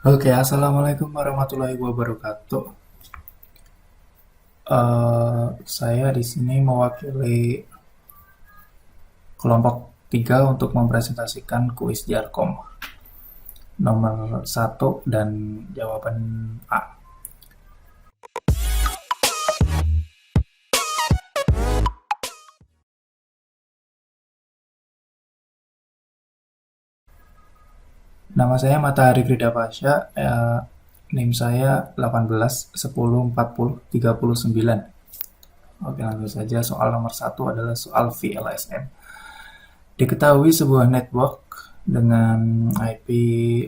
Oke, assalamualaikum warahmatullahi wabarakatuh. Saya di sini mewakili kelompok 3 untuk mempresentasikan kuis Jarkom nomor satu dan jawaban A. Nama saya Matahari Frida Pasha, NIM saya 18 10 40 39. Oke, langsung saja. Soal nomor satu adalah soal VLSM. Diketahui sebuah network dengan IP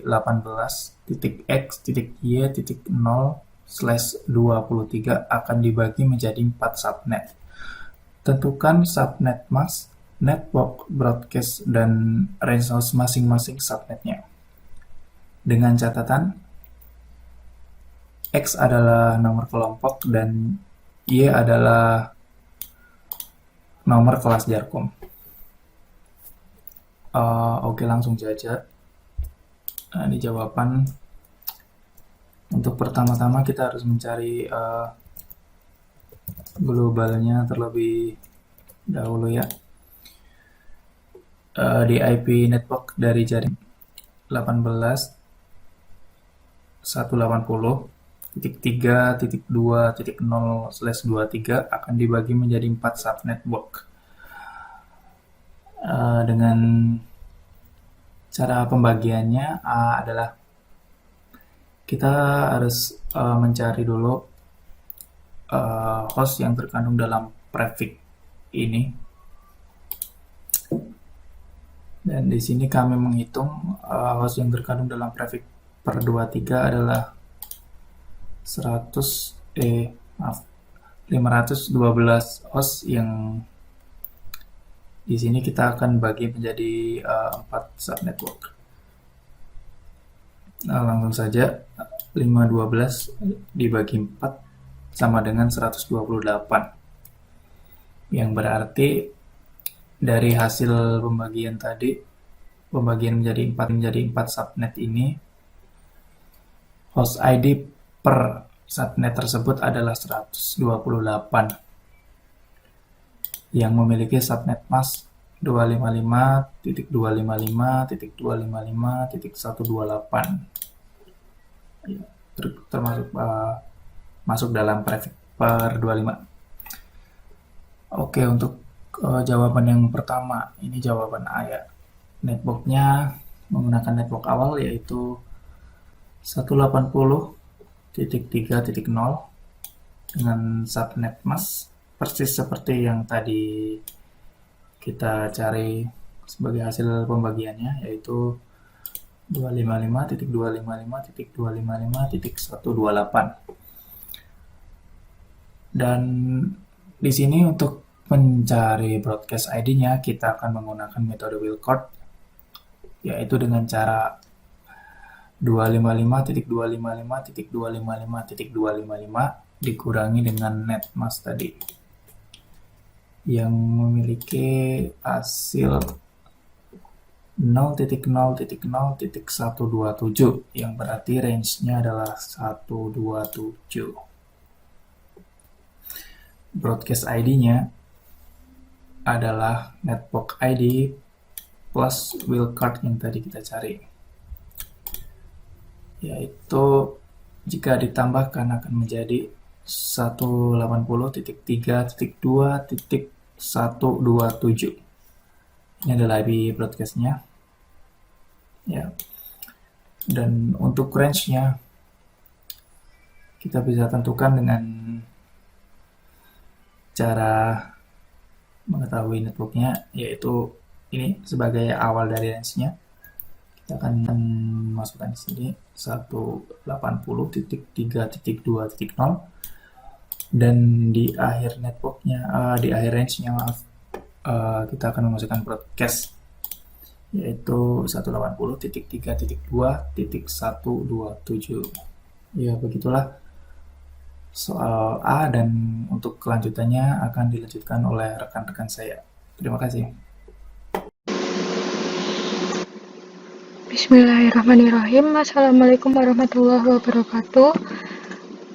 18.x.y.0/23 akan dibagi menjadi 4 subnet. Tentukan subnet mask, network broadcast, dan range host masing-masing subnetnya. Dengan catatan, X adalah nomor kelompok dan Y adalah nomor kelas Jarkom. Oke, langsung saja. Ini jawaban. Untuk pertama-tama kita harus mencari globalnya terlebih dahulu ya. Di IP network dari jaring 18.180.3.2.0/23 akan dibagi menjadi 4 subnetwork. Dengan cara pembagiannya adalah kita harus mencari dulu host yang terkandung dalam prefix ini, dan di sini kami menghitung host yang terkandung dalam prefix per 23 adalah 512 host yang di sini kita akan bagi menjadi 4 subnetwork. Langsung saja, 512 dibagi 4 sama dengan 128, yang berarti dari hasil pembagian tadi, pembagian menjadi 4 subnet ini, host ID per subnet tersebut adalah 128 yang memiliki subnet mask 255.255.255.128, termasuk masuk dalam prefix per 25. Oke, untuk jawaban yang pertama, ini jawaban A ya. Networknya menggunakan network awal yaitu 180.3.0 dengan subnet mask persis seperti yang tadi kita cari sebagai hasil pembagiannya, yaitu 255.255.255.128. Dan di sini untuk mencari broadcast ID-nya kita akan menggunakan metode Wilcott, yaitu dengan cara 255.255.255.255 dikurangi dengan net mask tadi, yang memiliki hasil 0.0.0.127, yang berarti range-nya adalah 127. Broadcast ID-nya adalah network ID plus Wilcott yang tadi kita cari, yaitu jika ditambahkan akan menjadi 180.3.2.127. Ini adalah IP broadcast-nya ya. Dan untuk range-nya kita bisa tentukan dengan cara mengetahui networknya, yaitu ini sebagai awal dari range-nya. Kita akan masukkan di sini 180.3.2.0, dan di akhir networknya, di akhir range-nya kita akan memasukkan broadcast, yaitu 180.3.2.127. Ya, begitulah soal A, dan untuk kelanjutannya akan dilanjutkan oleh rekan-rekan saya. Terima kasih. Bismillahirrahmanirrahim. Assalamualaikum warahmatullahi wabarakatuh.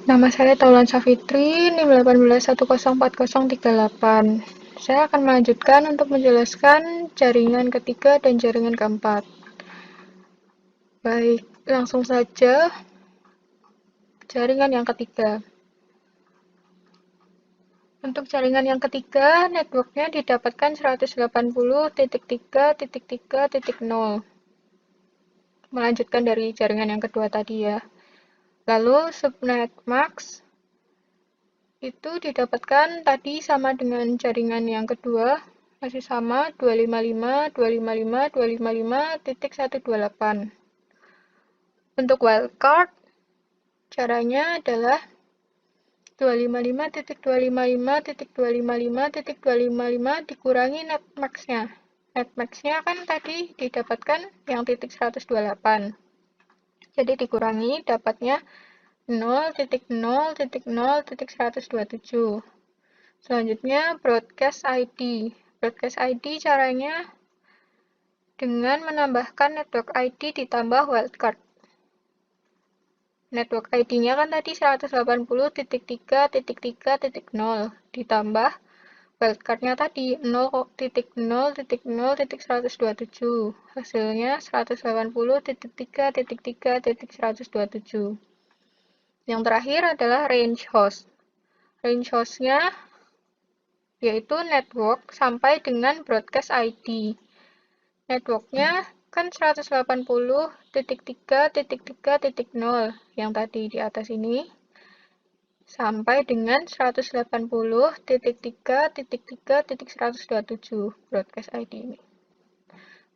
Nama saya Taulan Safitri, NIM 18104038. Saya akan melanjutkan untuk menjelaskan jaringan ketiga dan jaringan keempat. Baik, langsung saja. Jaringan yang ketiga. Untuk jaringan yang ketiga, networknya didapatkan 180.3.3.0. Melanjutkan dari jaringan yang kedua tadi ya. Lalu subnet max itu didapatkan tadi sama dengan jaringan yang kedua, masih sama 255.255.255.128. Untuk wildcard, caranya adalah 255.255.255.255 dikurangi netmax-nya. Netmax-nya kan tadi didapatkan yang titik 128. Jadi dikurangi, dapatnya 0.0.0.127. Selanjutnya broadcast ID. Broadcast ID caranya dengan menambahkan network ID ditambah wildcard. Network ID-nya kan tadi 180.3.3.0 ditambah wildcard-nya tadi 0.0.0.127. Hasilnya 180.3.3.127. Yang terakhir adalah range host. Range host-nya yaitu network sampai dengan broadcast ID. Network-nya kan 180.3.3.0 yang tadi di atas ini sampai dengan 180.3.3.127 broadcast ID ini.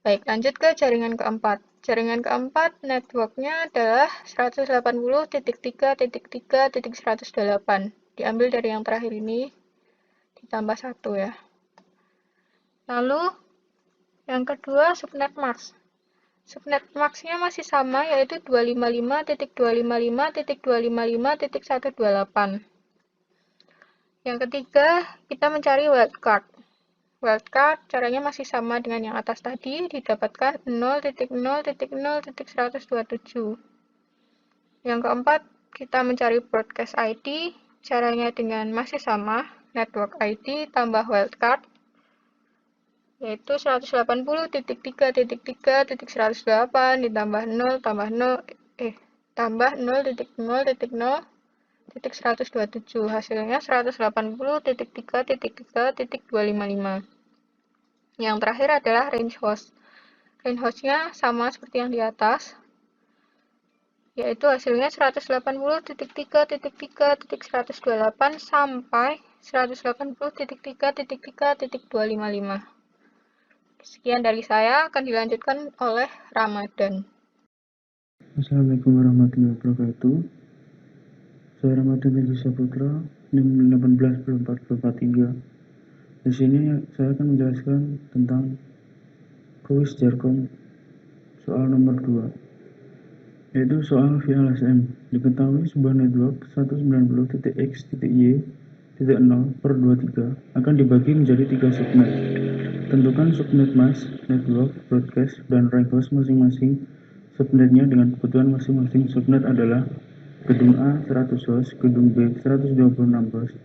Baik, lanjut ke jaringan keempat. Jaringan keempat networknya adalah 180.3.3.108. Diambil dari yang terakhir ini ditambah 1 ya. Lalu yang kedua subnet max. Subnet max-nya masih sama, yaitu 255.255.255.128. Yang ketiga, kita mencari wildcard. Wildcard caranya masih sama dengan yang atas tadi, didapatkan 0.0.0.127. Yang keempat, kita mencari broadcast ID, caranya dengan masih sama, network ID tambah wildcard, yaitu 180.3.3.108 ditambah 0 tambah 0.0.0.127. Hasilnya 180.3.3.255. Yang terakhir adalah range host. Range host-nya sama seperti yang di atas, yaitu hasilnya 180.3.3.128 sampai 180.3.3.255. Sekian dari saya, akan dilanjutkan oleh Ramadan. Assalamualaikum warahmatullahi wabarakatuh. Saya Ramadan Binti Saputra, NIM 180443. Di sini saya akan menjelaskan tentang kuis Jarkom soal nomor 2, yaitu soal VLSM. Diketahui sebuah network 190.x.y.0/23 akan dibagi menjadi 3 subnet. Tentukan subnet mask, network, broadcast, dan range host masing-masing subnetnya dengan kebutuhan masing-masing subnet adalah gedung A 100 host, gedung B 126 host,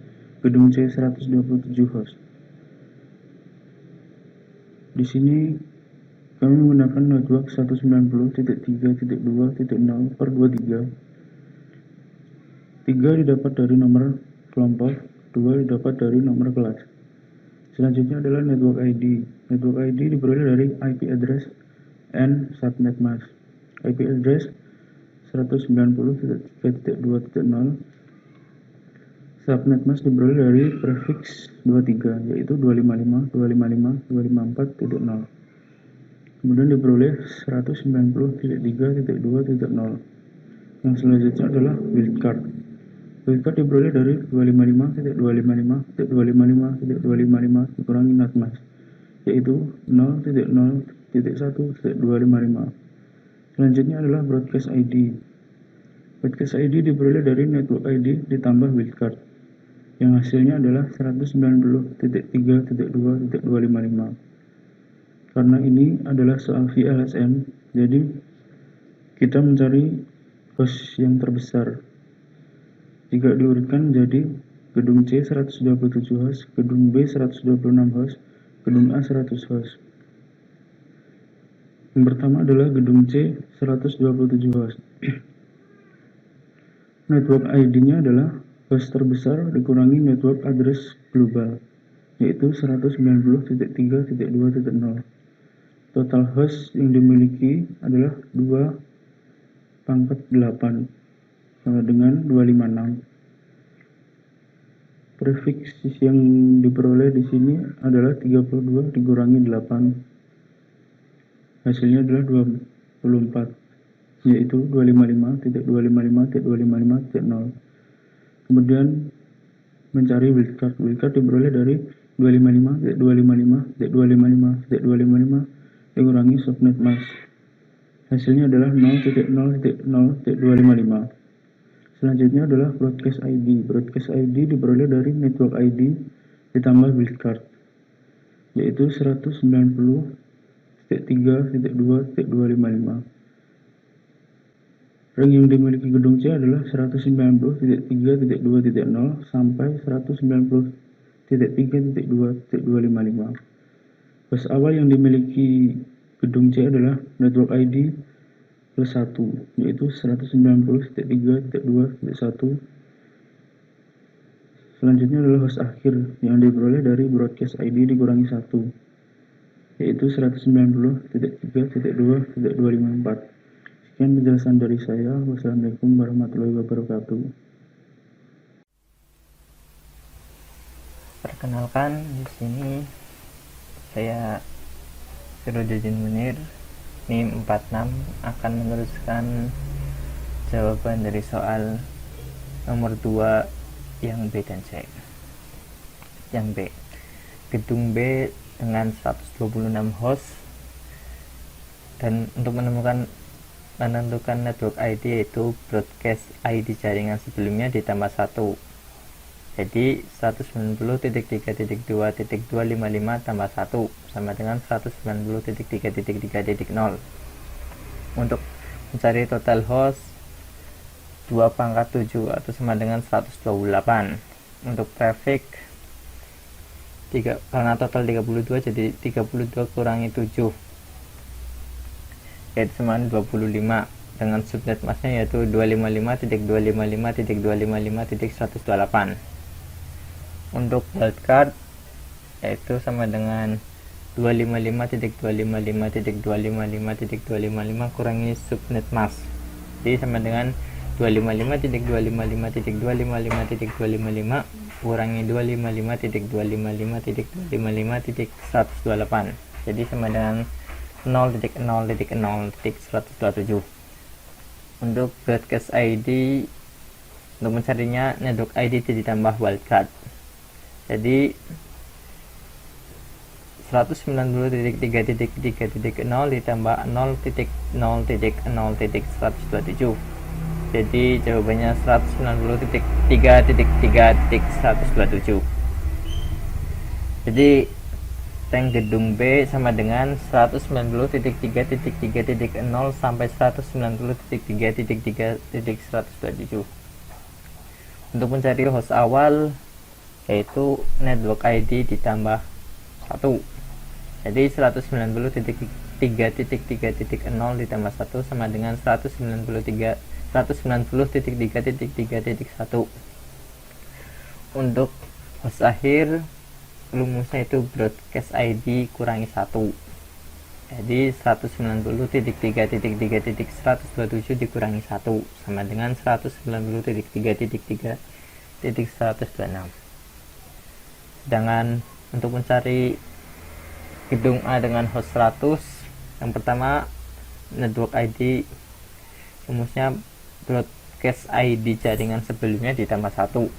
gedung C 127 host. Di sini kami menggunakan network 190.3.2.0/23. 3 didapat dari nomor kelompok, 2 didapat dari nomor kelas. Selanjutnya adalah network ID. Network ID diperoleh dari IP address and subnet mask. IP address 190.3.2.0. Subnet mask diperoleh dari prefix 23, yaitu 255.255.254.0. Kemudian diperoleh 190.3.2.0. Yang selanjutnya adalah wildcard. Wildcard diperoleh dari 255.255.255.255 dikurangi netmask, yaitu 0.0.1.255. Selanjutnya adalah broadcast ID. Broadcast ID diperoleh dari network ID ditambah wildcard, yang hasilnya adalah 190.3.2.255. Karena ini adalah soal VLSM, jadi kita mencari host yang terbesar. Jika diurutkan menjadi gedung C 127 host, gedung B 126 host, gedung A 100 host. Yang pertama adalah gedung C 127 host. Network ID-nya adalah host terbesar dikurangi network address global, yaitu 190.3.2.0. Total host yang dimiliki adalah 2/8 sama dengan 256. Prefix yang diperoleh di sini adalah 32 dikurangi 8. Hasilnya adalah 24, yaitu 255.255.255.0. Kemudian mencari wildcard. Wildcard diperoleh dari 255.255.255.255 dikurangi subnet mask. Hasilnya adalah 0.0.0.255. Selanjutnya adalah broadcast ID. Broadcast ID diperoleh dari network ID ditambah wildcard, yaitu 190.3.2.255. Ring yang dimiliki gedung C adalah 190.3.2.0 sampai 190.3.2.255. Host awal yang dimiliki gedung C adalah network ID plus 1, yaitu 190.3.2.1. Selanjutnya adalah host akhir yang diperoleh dari broadcast ID dikurangi 1, yaitu 190.3.2.254. Sekian penjelasan dari saya. Wassalamualaikum warahmatullahi wabarakatuh. Perkenalkan, di sini saya Firudin Munir, NIM 46, akan meneruskan jawaban dari soal nomor 2 yang B dan C. Yang B, gedung B dengan 126 host, dan untuk menentukan network ID yaitu broadcast ID jaringan sebelumnya ditambah 1. Jadi 190.3.2.255 tambah 1 sama dengan 190.3.3.0. Untuk mencari total host 2/7 atau sama dengan 128. Untuk prefix karena total 32, jadi 32 kurangi 7, yaitu sama 25, dengan subnet masknya yaitu 255.255.255.128. Untuk wildcard yaitu sama dengan 255.255.255.255 kurangi subnet mask, jadi sama dengan 255.255.255.255 kurangi 255.255.255.128, jadi sama dengan 0.0.0.127. Untuk broadcast ID, untuk mencarinya network ID ditambah wildcard, jadi 190.3.3.0 ditambah 0.0.0.127, jadi jawabannya 190.3.3.127. Jadi rank gedung B sama dengan 190.3.3.0 sampai 190.3.3.127. Untuk mencari host awal yaitu network ID ditambah 1. Jadi 190.3.3.0 ditambah 1 sama dengan 190.3.3.1. Untuk host akhir rumusnya itu broadcast ID kurangi 1. Jadi 190.3.3.127 dikurangi 1 sama dengan 190.3.3.126. Sedangkan untuk mencari gedung A dengan host 100, yang pertama network ID rumusnya broadcast ID jaringan sebelumnya ditambah 1.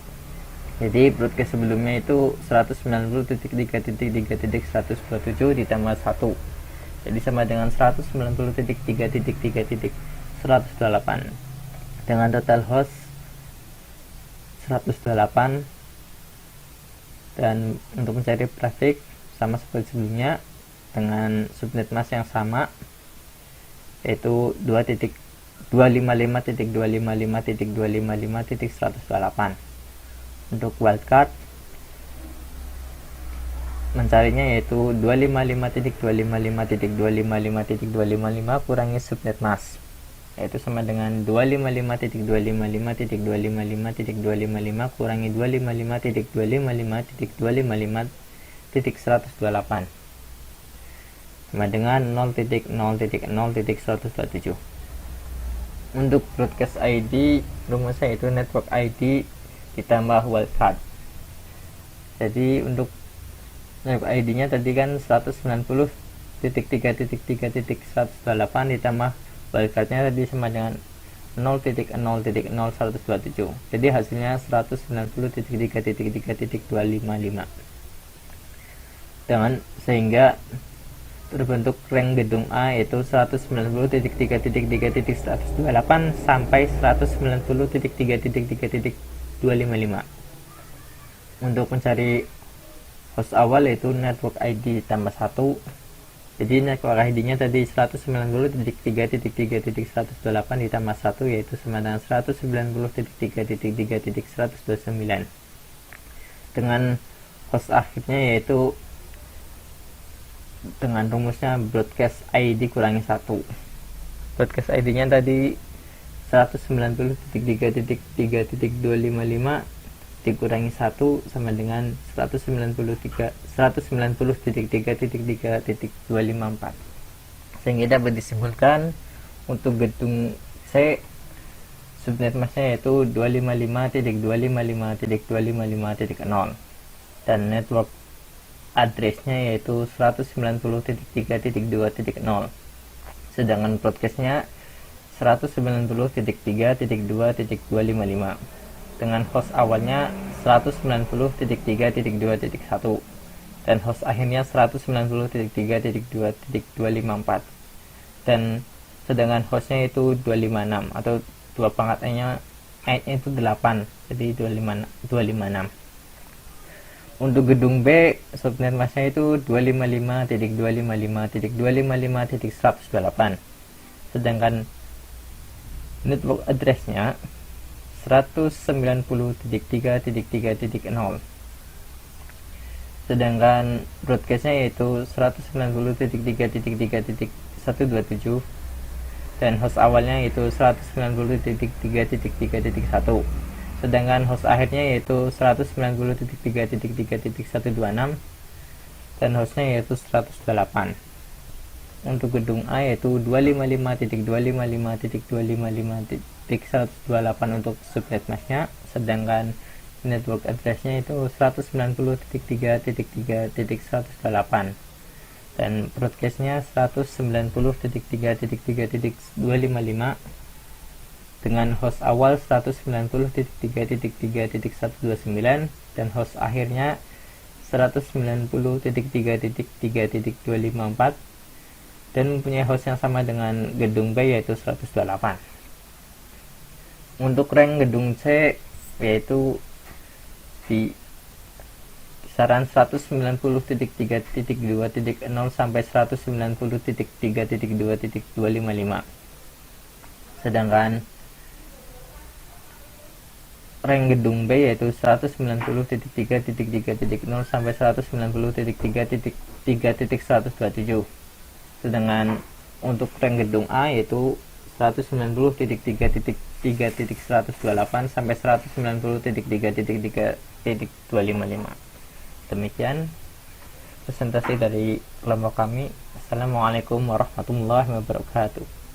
Jadi broadcast sebelumnya itu 190.3.3.127 ditambah 1, jadi sama dengan 190.3.3.128 dengan total host 128. Dan untuk mencari prefix sama seperti sebelumnya dengan subnet mask yang sama, yaitu 2.0.0.0.127 255.255.255.128. Untuk wildcard mencarinya yaitu 255.255.255.255 kurangi subnet mask, yaitu sama dengan 255.255.255.255 kurangi 255.255.255.128 sama dengan 0.0.0.127. Untuk broadcast ID rumusnya yaitu network ID ditambah wildcard. Jadi untuk network ID-nya tadi kan 190.3.3.128 ditambah wildcard-nya tadi sama dengan 0.0.0127. Jadi hasilnya 190.3.3.255. Dengan sehingga terbentuk rank gedung A yaitu 190.3.3.128 sampai 190.3.3.255. Untuk mencari host awal yaitu network ID tambah 1. Jadi network ID-nya tadi 190.3.3.128 ditambah 1 yaitu sama dengan 190.3.3.129. Dengan host akhirnya yaitu dengan rumusnya broadcast ID kurangi 1. Broadcast ID-nya tadi 190.3.3.255 dikurangi 1 sama dengan 190.3.3.254. Sehingga dapat disimpulkan untuk gedung C subnet masknya yaitu 255.255.255.0 dan network addressnya yaitu 190.3.2.0, sedangkan broadcastnya 190.3.2.255 dengan host awalnya 190.3.2.1 dan host akhirnya 190.3.2.254 dan sedangkan hostnya itu 256 atau dua pangkatnya itu 8, jadi 256. Untuk gedung B subnet masknya itu 255.255.255.128, sedangkan network addressnya 190.3.3.0, sedangkan broadcastnya yaitu 190.3.3.127 dan host awalnya yaitu 190.3.3.1, sedangkan host akhirnya yaitu 190.3.3.126 dan hostnya yaitu 128. Untuk gedung A yaitu 255.255.255.128 untuk subnet masknya, sedangkan network addressnya itu 190.3.3.128 dan broadcastnya 190.3.3.255 dengan host awal 190.3.3.129 dan host akhirnya 190.3.3.254 dan mempunyai host yang sama dengan gedung B yaitu 128. Untuk rank gedung C yaitu di kisaran 190.3.2.0 sampai 190.3.2.255, sedangkan rank gedung B yaitu 190.3.3.0 sampai 190.3.3.127, sedangkan untuk rank gedung A yaitu 190.3.3.128 sampai 190.3.3.255. Demikian presentasi dari kelompok kami. Assalamualaikum warahmatullahi wabarakatuh.